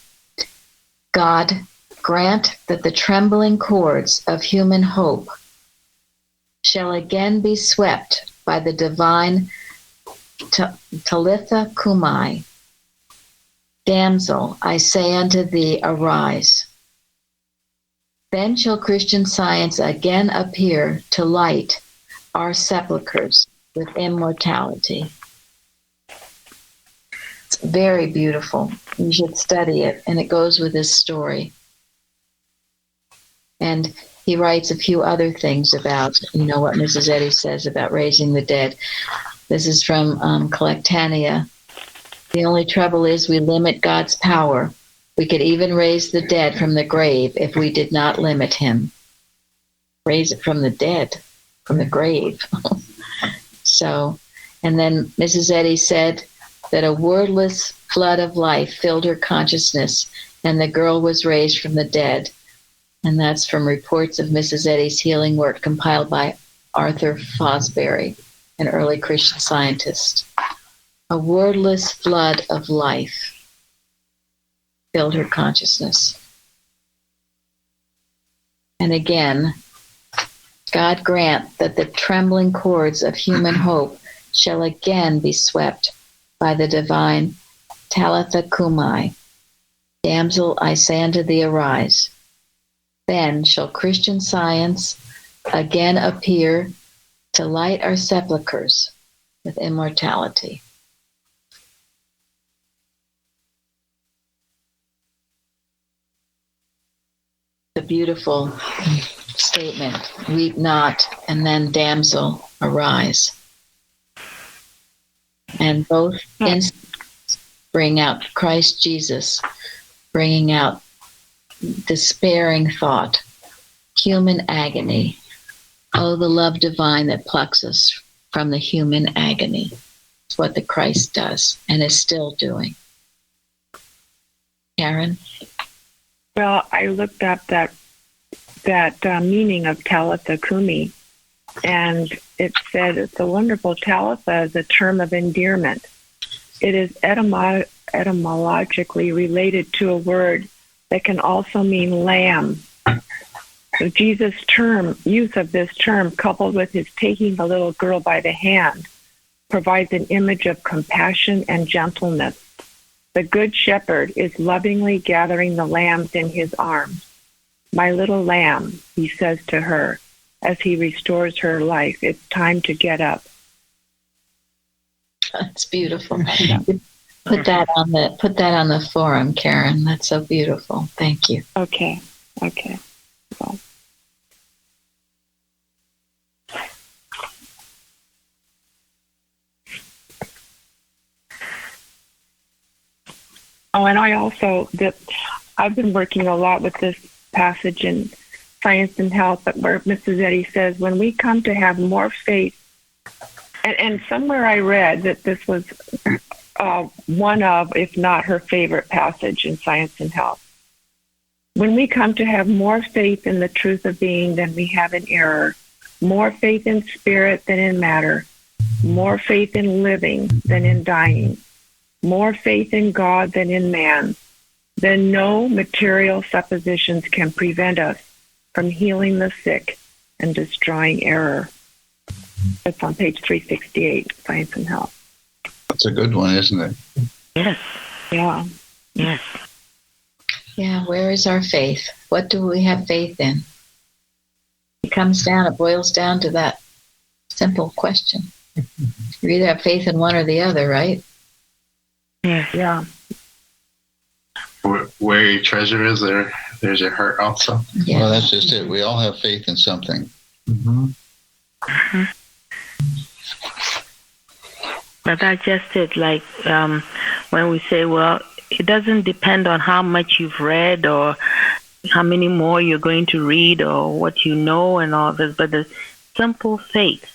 God, grant that the trembling chords of human hope shall again be swept by the divine Talitha Kumai. Damsel, I say unto thee, arise. Then shall Christian Science again appear to light our sepulchres with immortality. It's very beautiful. You should study it, and it goes with this story. And he writes a few other things about, what Mrs. Eddy says about raising the dead. This is from Collectania. The only trouble is we limit God's power. We could even raise the dead from the grave if we did not limit him. Raise it from the dead, from the grave. So, and then Mrs. Eddy said that a wordless flood of life filled her consciousness, and the girl was raised from the dead. And that's from reports of Mrs. Eddy's healing work compiled by Arthur Fosbury, an early Christian scientist. A wordless flood of life filled her consciousness. And again, God grant that the trembling chords of human hope shall again be swept by the divine Talitha Kumai. Damsel, I say unto thee, arise. Then shall Christian Science again appear to light our sepulchres with immortality. A beautiful statement. Weep not, and then damsel, arise. And both instances bring out Christ Jesus, bringing out despairing thought, human agony. Oh, the love divine that plucks us from the human agony. It's what the Christ does and is still doing. Karen? Well, I looked up that meaning of Talitha Kumi, and it said it's a wonderful Talitha is a term of endearment. It is etymologically related to a word that can also mean lamb. So Jesus' use of this term, coupled with his taking the little girl by the hand, provides an image of compassion and gentleness. The Good Shepherd is lovingly gathering the lambs in his arms. My little lamb, he says to her as he restores her life. It's time to get up. That's beautiful. Put that on the forum, Karen. That's so beautiful. Thank you. Okay. Well. Oh, and I've been working a lot with this passage in Science and Health, where Mrs. Eddy says, when we come to have more faith, and somewhere I read that this was one of, if not her favorite passage in Science and Health. When we come to have more faith in the truth of being than we have in error, more faith in spirit than in matter, more faith in living than in dying, more faith in God than in man, then no material suppositions can prevent us from healing the sick and destroying error. That's on page 368, Science and Health. That's a good one, isn't it? Yes. Yeah. Yes. Yeah, where is our faith? What do we have faith in? It boils down to that simple question. You either have faith in one or the other, right? Yeah. Where your treasure is, there's your heart also. Yeah. Well, that's just it. We all have faith in something. Mm-hmm. Mm-hmm. But that's just it. Like when we say, well, it doesn't depend on how much you've read or how many more you're going to read or what you know and all this, but the simple faith.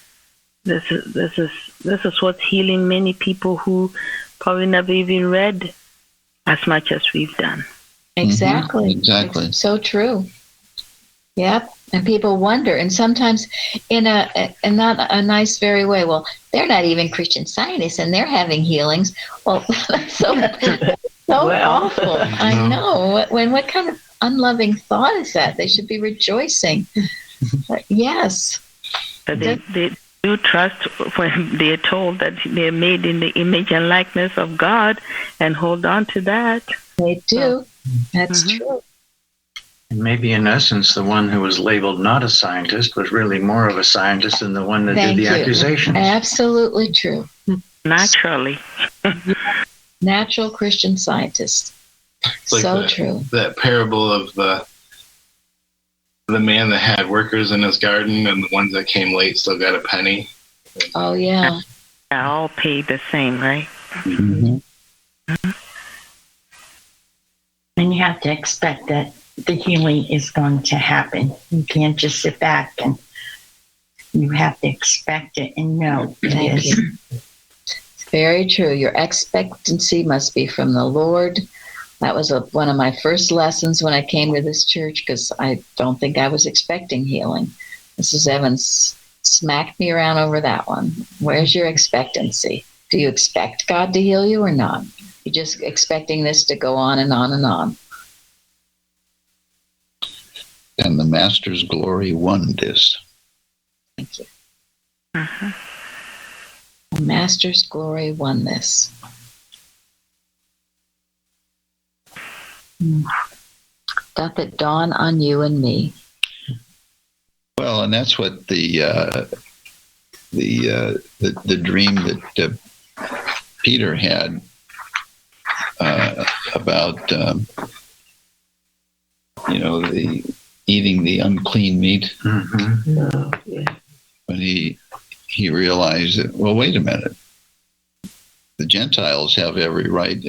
This is what's healing many people who probably never even read as much as we've done. Exactly. Mm-hmm. Exactly. It's so true. Yep. And people wonder, and sometimes in not a nice, very way. Well, they're not even Christian Scientists, and they're having healings. Well, that's so awful. I know. What kind of unloving thought is that? They should be rejoicing. But yes. But they do trust when they're told that they're made in the image and likeness of God, and hold on to that. They do. That's true. And maybe in essence, the one who was labeled not a scientist was really more of a scientist than the one that did the accusations. Absolutely true. Naturally. Natural Christian Scientist. It's like so true. That parable of the man that had workers in his garden and the ones that came late still got a penny. Oh, yeah. All paid the same, right? Mm-hmm. And you have to expect that the healing is going to happen. You can't just sit back, and you have to expect it and know it is. It's very true. Your expectancy must be from the Lord. That was one of my first lessons when I came to this church, because I don't think I was expecting healing. Mrs. Evans smacked me around over that one. Where's your expectancy? Do you expect God to heal you or not? You're just expecting this to go on and on and on. And the Master's glory won this. Thank you. The Master's glory won this. Doth it dawn on you and me? Well, and that's what the dream that Peter had about the eating the unclean meat. Mm-hmm. Oh, yeah. When he realized that, well, wait a minute, the Gentiles have every right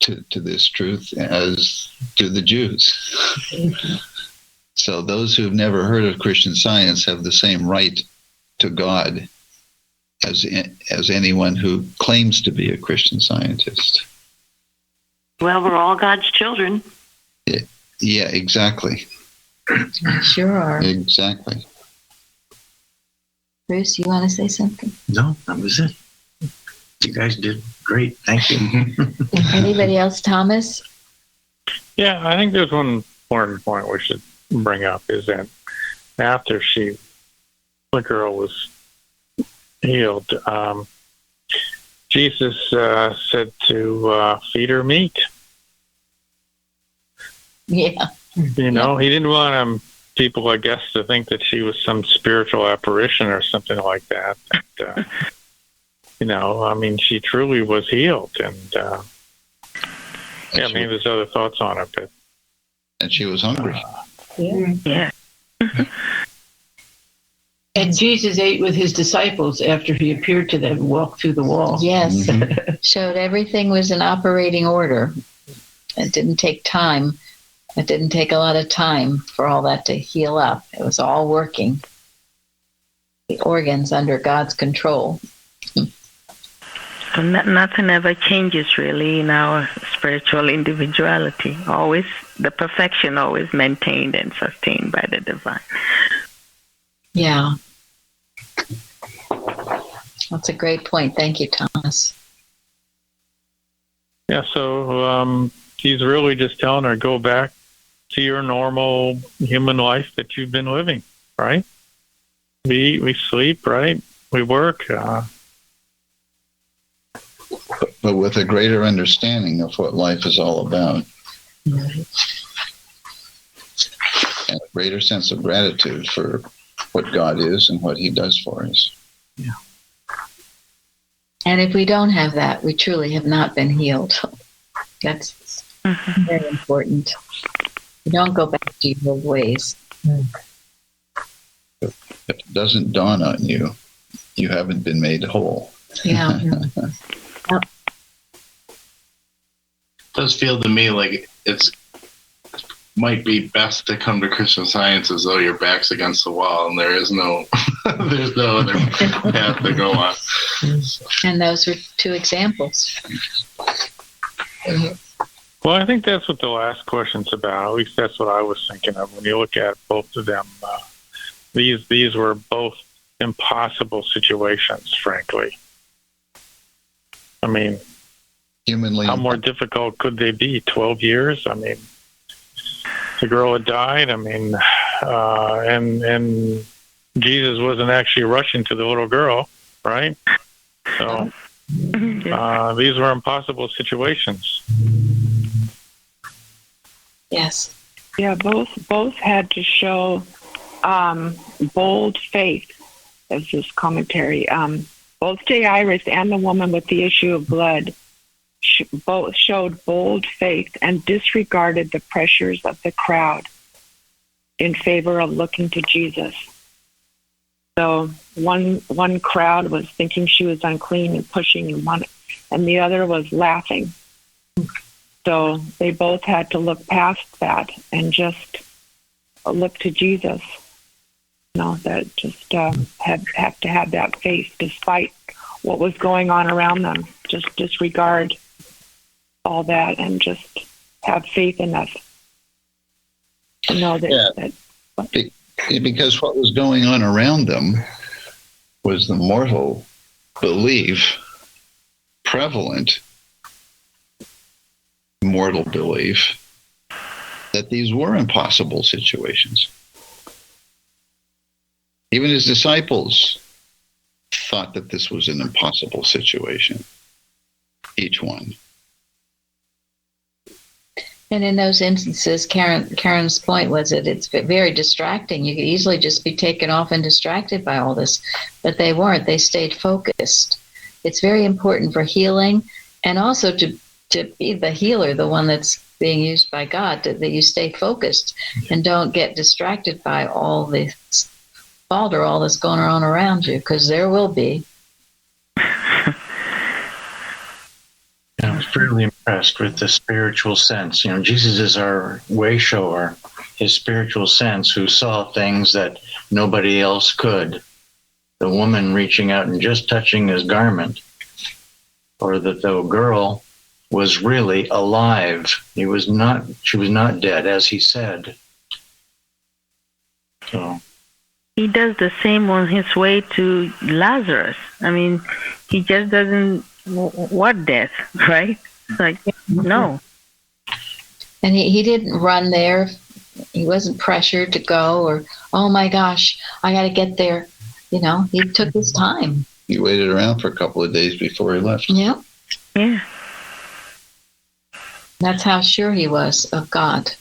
to this truth, as do the Jews. Mm-hmm. So those who've never heard of Christian Science have the same right to God as anyone who claims to be a Christian Scientist. Well, we're all God's children. Yeah, exactly. Sure are. Exactly. Bruce, you want to say something? No, that was it. You guys did great. Thank you. Anybody else, Thomas? Yeah, I think there's one important point we should bring up, is that after the girl was healed, Jesus said to feed her meat. Yeah. You know, he didn't want people, I guess, to think that she was some spiritual apparition or something like that. But, you know, I mean, she truly was healed. And, yeah, maybe there's other thoughts on it. But, and she was hungry. Yeah. And Jesus ate with his disciples after he appeared to them and walked through the wall. Yes. Showed everything was in operating order. It didn't take time. It didn't take a lot of time for all that to heal up. It was all working. The organs under God's control. So nothing ever changes really in our spiritual individuality. Always, the perfection always maintained and sustained by the divine. Yeah. That's a great point. Thank you, Thomas. yeah, so he's really just telling her, go back to your normal human life that you've been living, right? We eat, we sleep, right? We work. But with a greater understanding of what life is all about. And a greater sense of gratitude for what God is and what he does for us. Yeah. And if we don't have that, we truly have not been healed. That's very important. You don't go back to your old ways. If it doesn't dawn on you, you haven't been made whole. Yeah. It does feel to me like it's might be best to come to Christian Science as though your back's against the wall and there is no there's no other path to go on. And those are two examples. Well, I think that's what the last question's about. At least that's what I was thinking of when you look at both of them. These were both impossible situations, frankly. I mean, humanly, how more difficult could they be? 12 years? I mean, the girl had died. I mean, and Jesus wasn't actually rushing to the little girl, right? So these were impossible situations. Yes. Yeah, both had to show bold faith, as this commentary. Both Jairus and the woman with the issue of blood both showed bold faith and disregarded the pressures of the crowd in favor of looking to Jesus. So one crowd was thinking she was unclean and pushing, and the other was laughing. So they both had to look past that and just look to Jesus. You know, that just have to have that faith despite what was going on around them. Just disregard all that and just have faith enough to know that. Because what was going on around them was the mortal belief, prevalent mortal belief, that these were impossible situations. Even his disciples thought that this was an impossible situation, each one. And in those instances, Karen's point was that it's very distracting. You could easily just be taken off and distracted by all this, but they weren't. They stayed focused. It's very important for healing and also to be the healer, the one that's being used by God, that you stay focused and don't get distracted by all this fault or all that's going on around you, because there will be. I was really impressed with the spiritual sense. You know, Jesus is our way shower, his spiritual sense, who saw things that nobody else could. The woman reaching out and just touching his garment, or that the girl was really alive. She was not dead, as he said. So he does the same on his way to Lazarus. I mean, he just doesn't what death, right? Like, no. And he didn't run there. He wasn't pressured to go or, oh my gosh, I got to get there. You know, he took his time. He waited around for a couple of days before he left. Yeah. Yeah. That's how sure he was of God.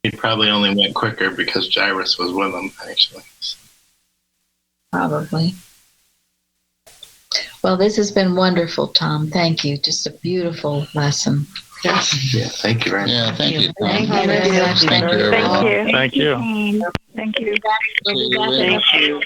He probably only went quicker because Jairus was with him, actually. Probably. Well, this has been wonderful, Tom. Thank you. Just a beautiful lesson. Yes. Yeah, thank you very much. Yeah, thank you. Thank you. Thank you, everyone. Thank you. Thank you. We'll be back. Thank you.